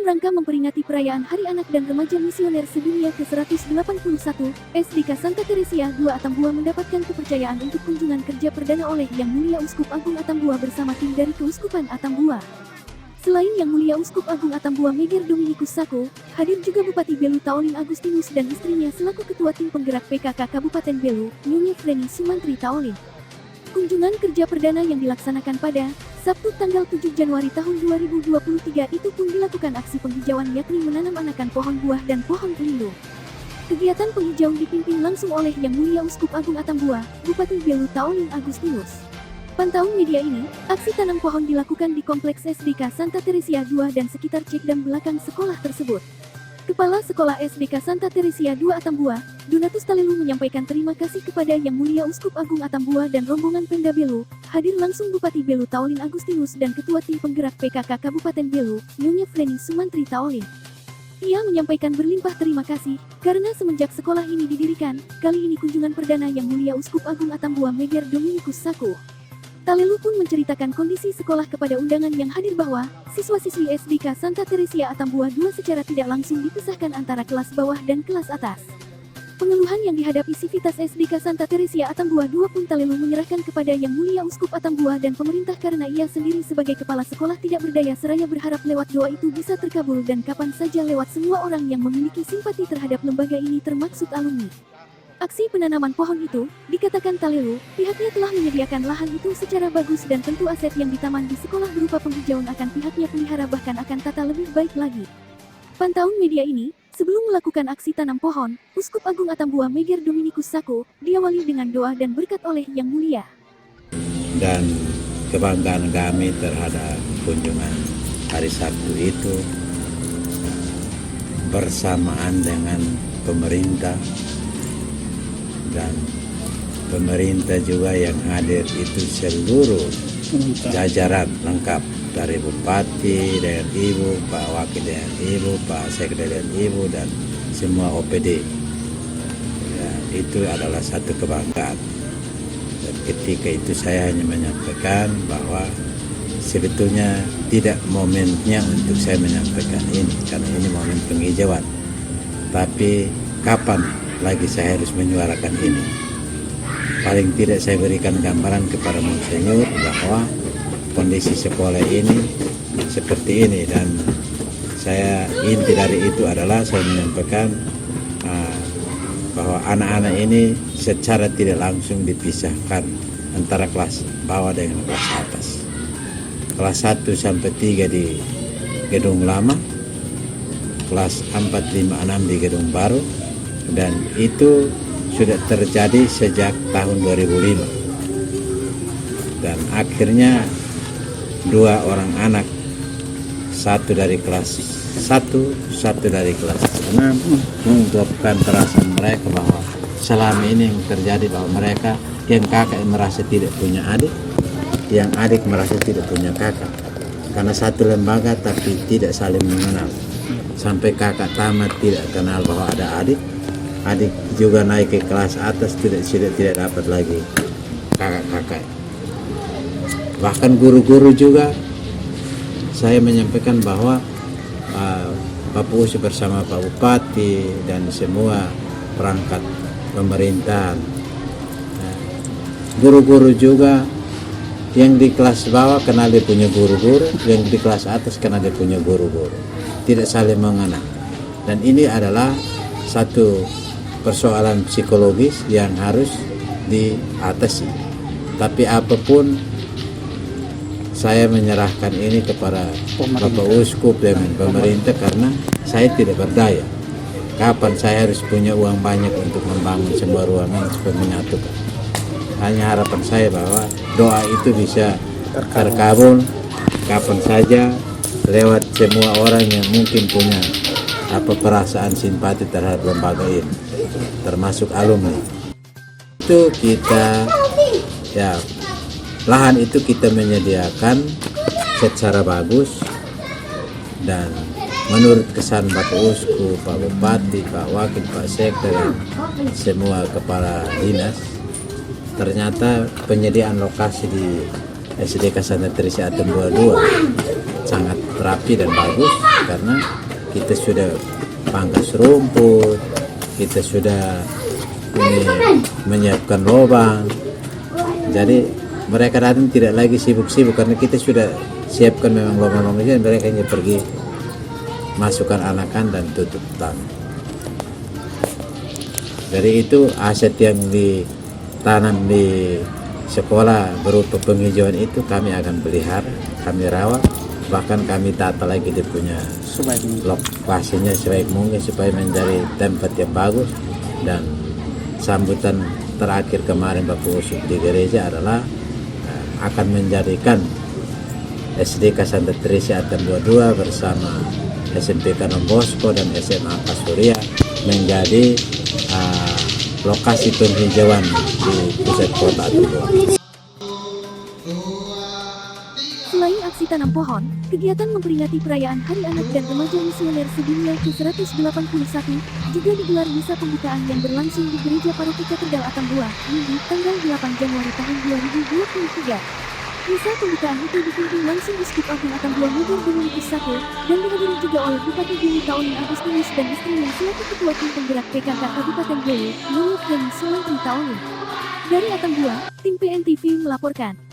rangka memperingati perayaan Hari Anak dan Remaja Misioner Sedunia ke-181, SDK Santa Teresia II Atambua mendapatkan kepercayaan untuk kunjungan kerja perdana oleh Yang Mulia Uskup Agung Atambua bersama tim dari Keuskupan Atambua. Selain Yang Mulia Uskup Agung Atambua Meger Dominikus Sako, hadir juga Bupati Belu Taolin Agustinus dan istrinya selaku Ketua Tim Penggerak PKK Kabupaten Belu, Nyonya Freni Sumantri Taolin. Kunjungan kerja perdana yang dilaksanakan pada Sabtu tanggal 7 Januari tahun 2023 itu pun dilakukan aksi penghijauan yakni menanam anakan pohon buah dan pohon pelindung. Kegiatan penghijauan dipimpin langsung oleh Yang Mulia Uskup Agung Atambua, Bupati Belu Taolin Agustinus. Pantauan media ini, aksi tanam pohon dilakukan di Kompleks SDK Santa Teresia II dan sekitar cekdam belakang sekolah tersebut. Kepala Sekolah SDK Santa Teresia II Atambua, Donatus Talelu menyampaikan terima kasih kepada Yang Mulia Uskup Agung Atambua dan rombongan Pemda Belu. Hadir langsung Bupati Belu Taolin Agustinus dan Ketua Tim Penggerak PKK Kabupaten Belu, Nyonya Freni Sumantri Taolin. Ia menyampaikan berlimpah terima kasih, karena semenjak sekolah ini didirikan, kali ini kunjungan perdana Yang Mulia Uskup Agung Atambua Meger Dominikus Sako. Talelu pun menceritakan kondisi sekolah kepada undangan yang hadir bahwa siswa-siswi SDK Santa Teresia Atambua II secara tidak langsung dipisahkan antara kelas bawah dan kelas atas. Pengeluhan yang dihadapi Sivitas SDK Santa Teresia Atambua II pun Talelu menyerahkan kepada Yang Mulia Uskup Atambua dan pemerintah karena ia sendiri sebagai kepala sekolah tidak berdaya seraya berharap lewat doa itu bisa terkabul dan kapan saja lewat semua orang yang memiliki simpati terhadap lembaga ini termaksud alumni. Aksi penanaman pohon itu, dikatakan Talelu, pihaknya telah menyediakan lahan itu secara bagus dan tentu aset yang ditaman di sekolah berupa penghijauan akan pihaknya pelihara bahkan akan tata lebih baik lagi. Pantauan media ini, sebelum melakukan aksi tanam pohon, Uskup Agung Atambua Meger Dominikus Sako, diawali dengan doa dan berkat oleh Yang Mulia. Dan kebanggaan kami terhadap kunjungan hari Sabtu itu, bersamaan dengan pemerintah, dan pemerintah juga yang hadir itu seluruh jajaran lengkap dari Bupati dengan Ibu, Pak Wakil dengan Ibu, Pak Sekda dengan Ibu dan semua OPD. Ya, itu adalah satu kebanggaan. Dan ketika itu saya hanya menyampaikan bahwa sebetulnya tidak momennya untuk saya menyampaikan ini karena ini momen penghijauan. Tapi kapan lagi saya harus menyuarakan ini. Paling tidak saya berikan gambaran kepada Monsinyur bahwa kondisi sekolah ini seperti ini dan saya inti dari itu adalah saya menyampaikan bahwa anak-anak ini secara tidak langsung dipisahkan antara kelas bawah dengan kelas atas. Kelas 1 sampai 3 di gedung lama, kelas 4, 5, 6 di gedung baru. Dan itu sudah terjadi sejak tahun 2005 dan akhirnya 2 orang anak, satu dari kelas 1, satu dari kelas 6 mengungkapkan perasaan mereka bahwa selama ini yang terjadi bahwa mereka yang kakak merasa tidak punya adik, yang adik merasa tidak punya kakak karena satu lembaga tapi tidak saling mengenal sampai kakak tamat tidak kenal bahwa ada adik. Adik juga naik ke kelas atas tidak dapat lagi kakak-kakak. Bahkan guru-guru juga saya menyampaikan bahwa Pak Pusi bersama Pak Bupati dan semua perangkat pemerintahan, guru-guru juga yang di kelas bawah kenal dia punya guru-guru, yang di kelas atas kenal dia punya guru-guru, tidak saling mengenal. Dan ini adalah satu persoalan psikologis yang harus diatasi. Tapi apapun saya menyerahkan ini kepada Bapak Uskup dengan pemerintah karena saya tidak berdaya. Kapan saya harus punya uang banyak untuk membangun semua ruangan supaya menyatukan. Hanya harapan saya bahwa doa itu bisa terkabul kapan saja lewat semua orang yang mungkin punya perasaan simpati terhadap lembaga ini, termasuk alumni. Itu kita lahan itu kita menyediakan secara bagus dan menurut kesan Bapak Uskup, Pak Bupati, Pak Wakil, Pak Sekda dan semua kepala dinas, ternyata penyediaan lokasi di SDK Santa Teresia Atambua II sangat rapi dan bagus karena kita sudah pangkas rumput, kita sudah menyiapkan lubang. Jadi mereka datang tidak lagi sibuk-sibuk karena kita sudah siapkan memang lubang-lubangnya, mereka hanya pergi masukkan anakan dan tutup tang. Dari itu aset yang ditanam di sekolah berupa penghijauan itu kami akan pelihara, kami rawat, bahkan kami tata lagi dia punya lokasinya sebaik mungkin supaya menjadi tempat yang bagus. Dan sambutan terakhir kemarin Bapak Uskup di gereja adalah akan menjadikan SDK Santa Teresia Atambua II bersama SMP Don Bosco dan SMA Pasuria menjadi lokasi penghijauan di pusat kota Atambua. Selain aksi tanam pohon, kegiatan memperingati perayaan Hari Anak dan Remaja Misioner Sedunia ke-181 juga digelar misa pembukaan yang berlangsung di Gereja Paroki Katedral Atambua, Minggu, tanggal 8 Januari tahun 2023. Misa pembukaan itu dipimpin langsung Uskup Agung Atambua Mugar Dominikus I dan dihadiri juga oleh Bupati Bumi Taonin Agustinus dan istrinya selaku Ketua Tim Penggerak PKK Kabupaten Belu, Nunuk dan Sulantri Taonin. Dari Atambua, tim PNTV melaporkan.